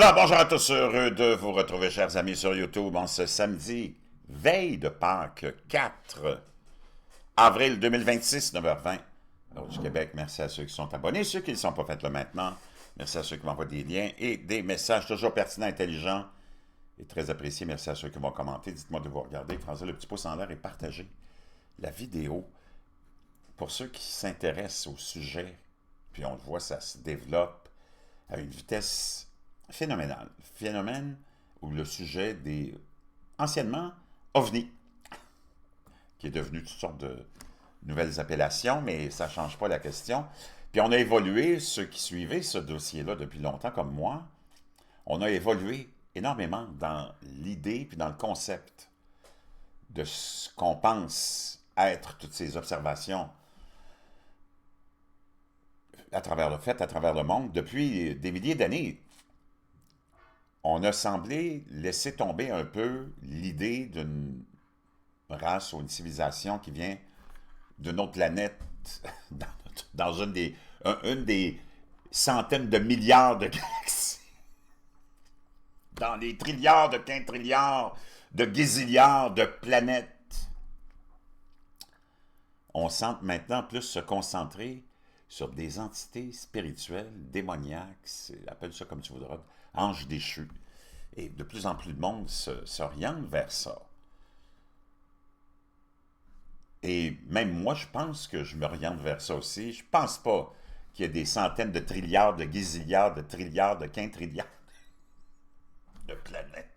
Alors, bonjour à tous, heureux de vous retrouver, chers amis, sur YouTube en ce samedi, veille de Pâques, 4 avril 2026, 9h20, heure du Québec. Merci à ceux qui sont abonnés, ceux qui ne le sont pas, faites-le maintenant. Merci à ceux qui m'envoient des liens et des messages toujours pertinents, intelligents et très appréciés. Merci à ceux qui vont commenter. Dites-moi de vous regarder, François, le petit pouce en l'air et partagez la vidéo. Pour ceux qui s'intéressent au sujet, puis on le voit, ça se développe à une vitesse phénoménale. Phénomène où le sujet des, anciennement, OVNI, qui est devenu toutes sortes de nouvelles appellations, mais ça ne change pas la question. Puis on a évolué, ceux qui suivaient ce dossier-là depuis longtemps, comme moi, on a évolué énormément dans l'idée puis dans le concept de ce qu'on pense être toutes ces observations à travers le fait, à travers le monde, depuis des milliers d'années. On a semblé laisser tomber un peu l'idée d'une race ou une civilisation qui vient d'une autre planète dans une des centaines de milliards de galaxies, dans les trilliards de quintrilliards, de gazilliards de planètes. On semble maintenant plus se concentrer sur des entités spirituelles, démoniaques, appelle ça comme tu voudras, anges déchus. Et de plus en plus de monde s'oriente vers ça. Et même moi, je pense que je m'oriente vers ça aussi. Je pense pas qu'il y ait des centaines de trilliards, de gazilliards, de trilliards, de quintrilliards de planètes.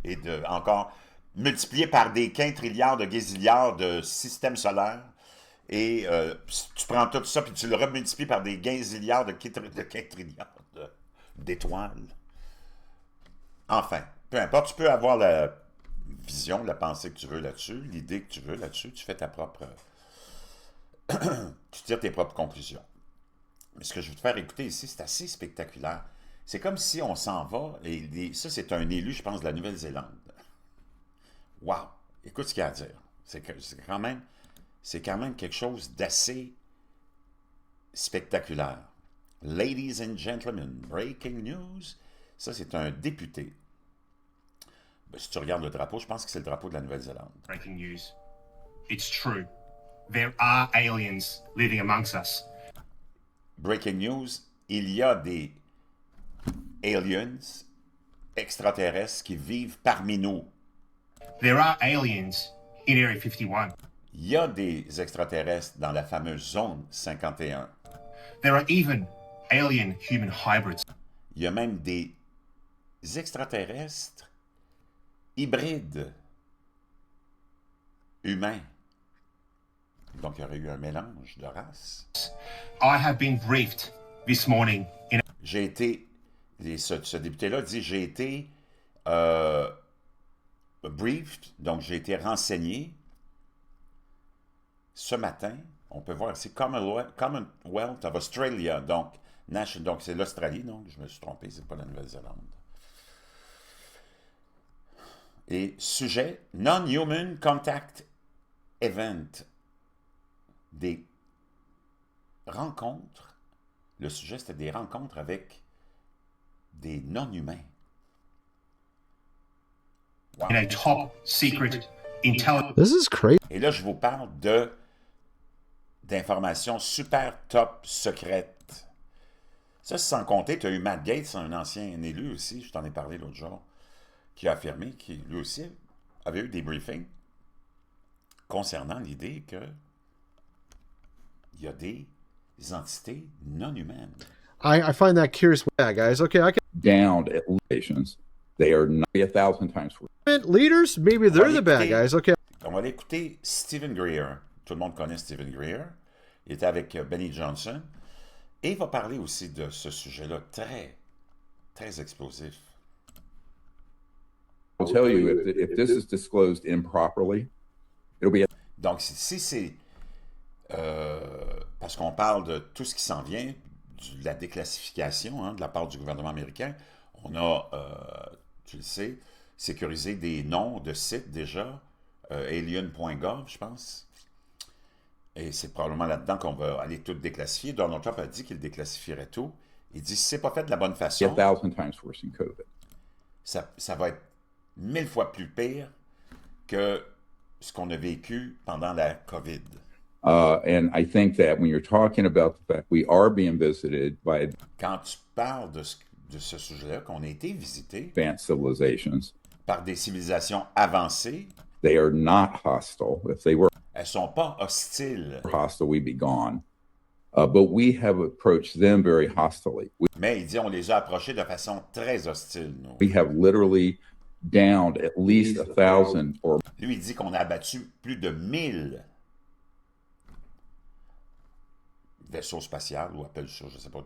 Et encore multiplié par des quintrilliards, de gazilliards de systèmes solaires. Et tu prends tout ça puis tu le remultiplies par des gazilliards de quintrilliards d'étoiles. Enfin, peu importe, tu peux avoir la vision, la pensée que tu veux là-dessus, l'idée que tu veux là-dessus, tu fais ta propre... tu tires tes propres conclusions. Mais ce que je veux te faire écouter ici, c'est assez spectaculaire. C'est comme si on s'en va, et ça c'est un élu, je pense, de la Nouvelle-Zélande. Wow! Écoute ce qu'il y a à dire. C'est quand même quelque chose d'assez spectaculaire. Ladies and gentlemen, breaking news. Ça, c'est un député. Si tu regardes le drapeau, je pense que c'est le drapeau de la Nouvelle-Zélande. Breaking news. It's true. There are aliens living amongst us. Breaking news, il y a des aliens extraterrestres qui vivent parmi nous. There are aliens in Area 51. Il y a des extraterrestres dans la fameuse zone 51. There are even alien human hybrids. Il y a même des extraterrestres hybrides humains. Donc, il y aurait eu un mélange de races. I have been briefed this morning in... J'ai été, ce député-là dit, j'ai été briefed, donc j'ai été renseigné ce matin. On peut voir ici Commonwealth of Australia, donc c'est l'Australie, donc je me suis trompé, c'est pas la Nouvelle-Zélande. Et sujet, Non-Human Contact Event, des rencontres. Le sujet, c'était des rencontres avec des non-humains. Wow. in a top secret intelligence. This is crazy. Et là, je vous parle d'informations super top secrètes. Ça, sans compter, tu as eu Matt Gaetz, un ancien élu aussi, je t'en ai parlé l'autre jour, qui a affirmé qu'il lui aussi avait eu des briefings concernant l'idée que il y a des entités non humaines. I find that curious. Yeah, guys. Okay, I Downed at locations. They are 1,000 times worse. can leaders. Maybe they're the bad guys. Okay. On va aller écouter Stephen Greer. Tout le monde connaît Stephen Greer. Il était avec Benny Johnson. Et il va parler aussi de ce sujet-là très, très explosif. I'll tell you, if this is disclosed improperly, it'll be... Donc, si c'est... parce qu'on parle de tout ce qui s'en vient, de la déclassification de la part du gouvernement américain, on a, tu le sais, sécurisé des noms de sites déjà, alien.gov, je pense. Et c'est probablement là-dedans qu'on va aller tout déclassifier. Donald Trump a dit qu'il déclassifierait tout. Il dit, si c'est pas fait de la bonne a façon, 1,000 times worse than COVID. ça va être 1000 fois plus pire que ce qu'on a vécu pendant la COVID. And I think that when you're talking about the fact we are being visited by Quand tu parles de ce sujet-là, qu'on a été visité advanced civilizations, par des civilisations avancées, they are not hostile. If they were elles sont pas hostiles. hostile, we'd be gone. But we have approached them very hostilely. Mais il dit, on les a approchés de façon très hostile, nous. We have literally downed at least 1,000 or Lui, il dit qu'on a abattu plus de 1000 vaisseaux spatials, ou appelle ça, je ne sais pas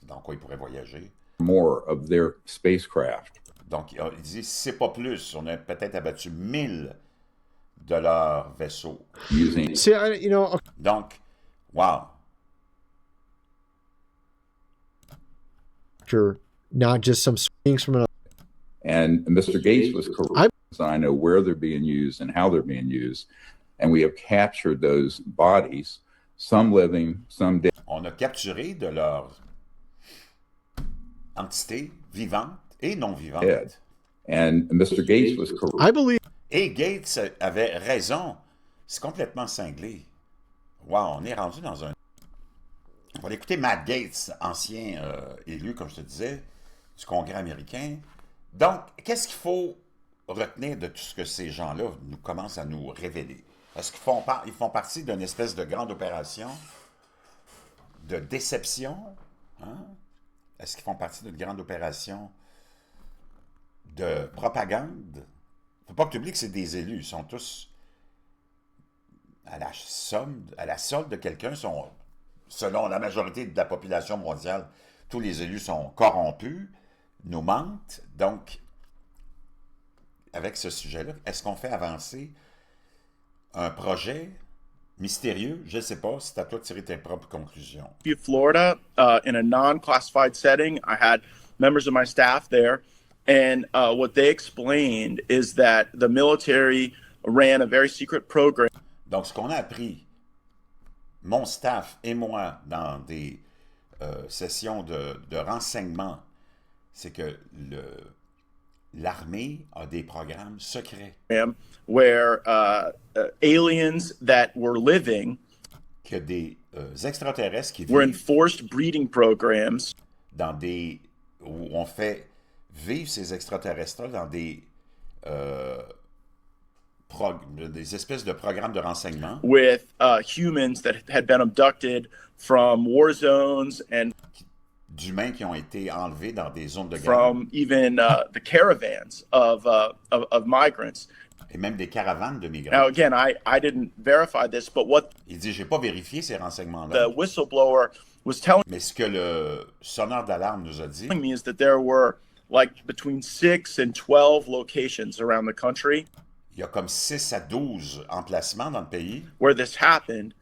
dans quoi ils pourraient voyager. more of their spacecraft. Donc, il dit, si c'est pas plus, on a peut-être abattu 1000 de leurs vaisseaux. Using See, you know, okay, Donc, wow. not just some swings from an. and Mr. Gates was correct. I know where they're being used and how they're being used, and we have captured those bodies, some living, some dead. On a capturé de leurs entités vivantes et non vivantes. And Mr. Gates was correct. I believe. Et Gates avait raison. C'est complètement cinglé. Wow, on est rendu dans un... On va écouter Matt Gaetz, ancien élu, comme je te disais, du Congrès américain. Donc, qu'est-ce qu'il faut retenir de tout ce que ces gens-là nous commencent à nous révéler? Est-ce qu'ils ils font partie d'une espèce de grande opération de déception? Hein? Est-ce qu'ils font partie d'une grande opération de propagande? Il ne faut pas que tu oublies que c'est des élus. Ils sont tous à la solde de quelqu'un. Selon la majorité de la population mondiale, tous les élus sont corrompus, nous mentent. Donc, avec ce sujet-là, est-ce qu'on fait avancer un projet mystérieux? Je ne sais pas, c'est à toi de tirer tes propres conclusions. Florida, in a non-classified setting. I had members of my staff there, and what they explained is that the military ran a very secret program. Donc, ce qu'on a appris, mon staff et moi, dans des sessions de renseignement, c'est que l'armée a des programmes secrets. Where aliens that were living Que des extraterrestres qui were in vivent forced breeding programs dans des... où on fait vivre ces extraterrestres-là dans des espèces de programmes de renseignement with humans that had been abducted from war zones and d'humains qui ont été enlevés dans des zones de guerre from even the caravans of migrants. et même des caravanes de migrants. Now, again, I didn't verify this, but what Il dit, j'ai pas vérifié ces renseignements-là, the whistleblower was telling mais ce que le sonneur d'alarme nous a dit, me is that there were like between 6 and 12 locations around the country il y a comme 6 à 12 emplacements dans le pays where this happened.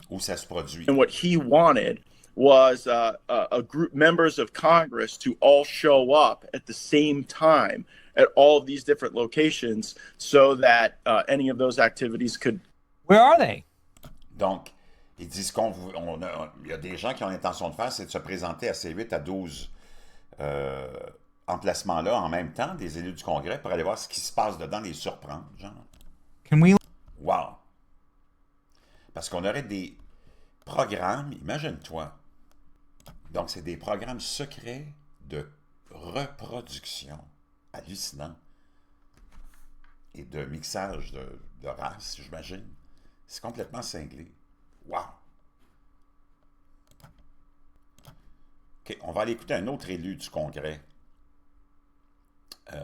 où ça se produit. And what he wanted was a group members of Congress to all show up at the same time at all of these different locations so that any of those activities could. Where are they? Donc, ils disent il y a des gens qui ont l'intention de faire, c'est de se présenter à ces 8 à 12 emplacements-là en même temps, des élus du Congrès, pour aller voir ce qui se passe dedans, les surprendre, genre. Can we? Wow! Parce qu'on aurait des programmes, imagine-toi. Donc, c'est des programmes secrets de reproduction. Hallucinant. Et de mixage de races, j'imagine. C'est complètement cinglé. Wow! OK, on va aller écouter un autre élu du Congrès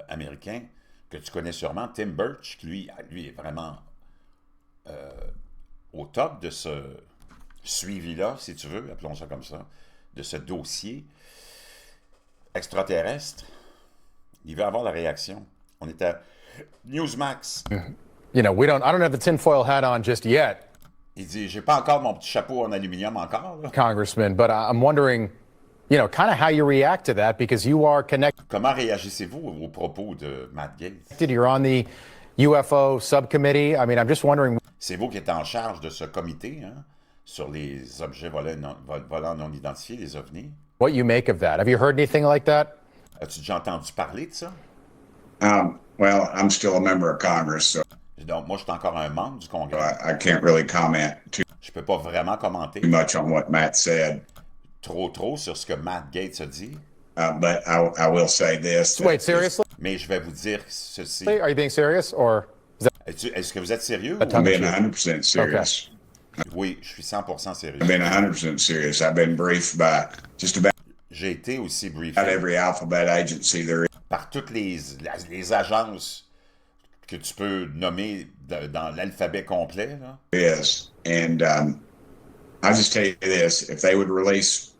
américain que tu connais sûrement, Tim Burch, qui lui est vraiment au top de ce suivi-là, si tu veux, appelons ça comme ça, de ce dossier extraterrestre. Il veut avoir la réaction. On est à Newsmax. You know, I don't have the tinfoil hat on just yet, Il dit, j'ai pas encore mon petit chapeau en aluminium encore, là. Congressman, but I'm wondering, you know, kind of how you react to that because you are connected. Comment réagissez-vous aux propos de Matt Gaetz? You're on the UFO subcommittee. I mean, I'm just wondering. C'est vous qui êtes en charge de ce comité, hein, sur les objets volants non identifiés, les ovnis. what you make of that. Have you heard anything like that? As-tu déjà entendu parler de ça? Well, I'm still a member of Congress, so Donc, moi, je suis encore un membre du Congrès. I can't really comment too Je peux pas vraiment commenter much on what Matt said. trop sur ce que Matt Gaetz a dit, But I will say this. Wait, seriously? mais je vais vous dire ceci. Are you being serious, or is that Est-ce que vous êtes sérieux? A ou- I'm being 100% serious. Oui, je suis 100% sérieux. I've been 100% serious. I've been briefed by just about J'ai été aussi briefé every alphabet agency there par toutes les agences que tu peux nommer dans l'alphabet complet, là. is. And I'll just tell you this. If they would release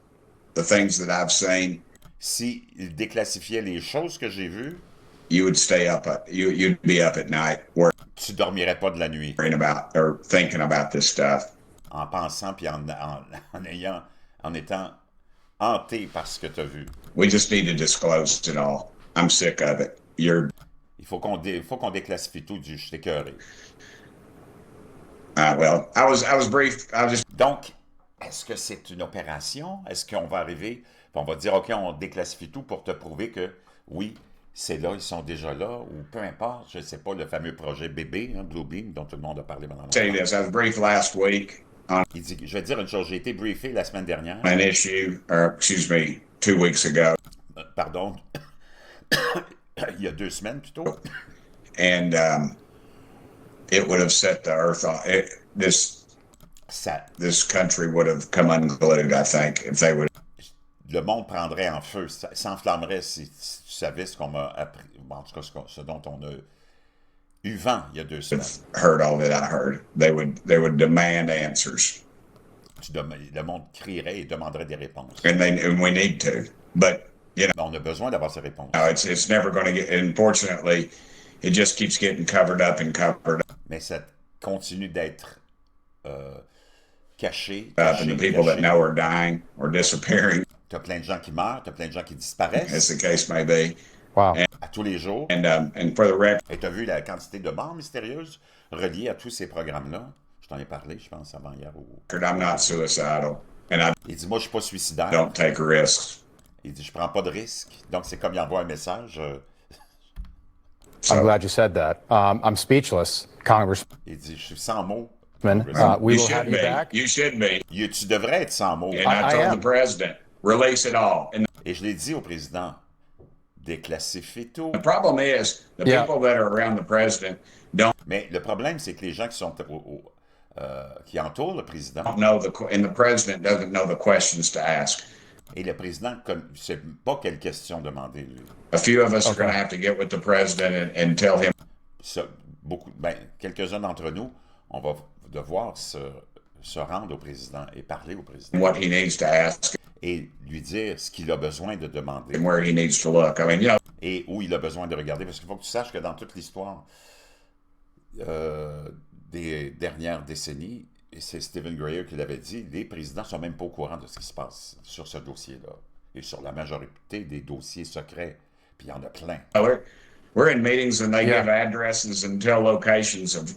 the things that I've seen, S'ils déclassifiaient les choses que j'ai vues, you would stay up. You'd be up at night tu dormirais pas de la nuit worrying about or thinking about this stuff. en pensant puis en étant hanté par ce que tu as vu. We just need to disclose it all. I'm sick of it. Il faut qu'on déclassifie tout je suis écœuré. Well, I was briefed. I was just Donc, est-ce que c'est une opération? Est-ce qu'on va arriver, puis on va dire, OK, on déclassifie tout pour te prouver que, oui, c'est là, ils sont déjà là, ou peu importe, je ne sais pas, le fameux projet bébé, hein, Bluebeam, dont tout le monde a parlé pendant tell you longtemps. this. I was briefed last week on Il dit, je vais te dire une chose, j'ai été briefé la semaine dernière, an issue, or excuse me, 2 weeks ago, pardon, il y a 2 semaines plutôt, and it would have set the earth on. ça, This country would have come unglued. I think if they would le monde prendrait en feu, ça s'enflammerait si tu savais ce qu'on m'a appris, bon, en tout cas, ce dont on a eu vent il y a 2 semaines. have heard all that I heard, they would demand answers, Le monde crierait et demanderait des réponses. and we need to. But you know, On a besoin d'avoir ces réponses. it's never going to get. Unfortunately, it just keeps getting covered up and covered Mais ça continue d'être caché. up, and the people that know are dying or disappearing, Tu as plein de gens qui meurent, tu as plein de gens qui as disparaissent the case may be. wow? à tous les jours. And for the record, Et tu as vu la quantité de morts mystérieuses reliées à tous ces programmes-là. Je t'en ai parlé, je pense, avant hier. I'm not suicidal, and I Il dit, moi, je suis pas suicidaire. don't take risks. Il dit, je prends pas de risques. Donc, c'est comme il envoie un message. I'm glad you said that. I'm speechless, Congressman. Il dit, je suis sans mots. We You will should have you be. back. You should be. Tu devrais être sans mots. And I I told am. the president, release it all. And Et je l'ai dit au président, déclassifie tout. the problem is, the Yeah. people that are around the president don't Mais le problème, c'est que les gens qui sont qui entourent le président, know and the president doesn't know the questions to ask. et le président ne sait pas quelle question demander, lui. A few of us are going to have to get with the president and tell him Quelques-uns d'entre nous, on va devoir se rendre au président et parler au président what he needs to ask et lui dire ce qu'il a besoin de demander and where he needs to look. I mean, you know, et où il a besoin de regarder. Parce qu'il faut que tu saches que dans toute l'histoire des dernières décennies, et c'est Stephen Greer qui l'avait dit, les présidents ne sont même pas au courant de ce qui se passe sur ce dossier-là et sur la majorité des dossiers secrets. Puis il y en a plein. we're in meetings and they Yeah. give addresses and tell locations of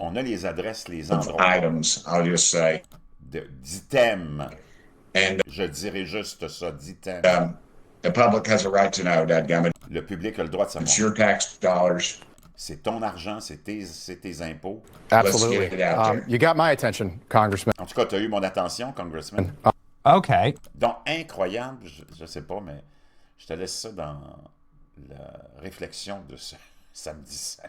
On a les adresses, les endroits items, I'll just say. d'items. And Je dirais juste ça, d'items. the public has a right to know, dadgummit. Le public a le droit de It's savoir. your tax dollars. C'est ton argent, c'est tes impôts. Absolutely. Let's get it out there. You got my attention, Congressman. En tout cas, tu as eu mon attention, Congressman. Okay. Donc, incroyable, je sais pas, mais je te laisse ça dans la réflexion de ce samedi saint.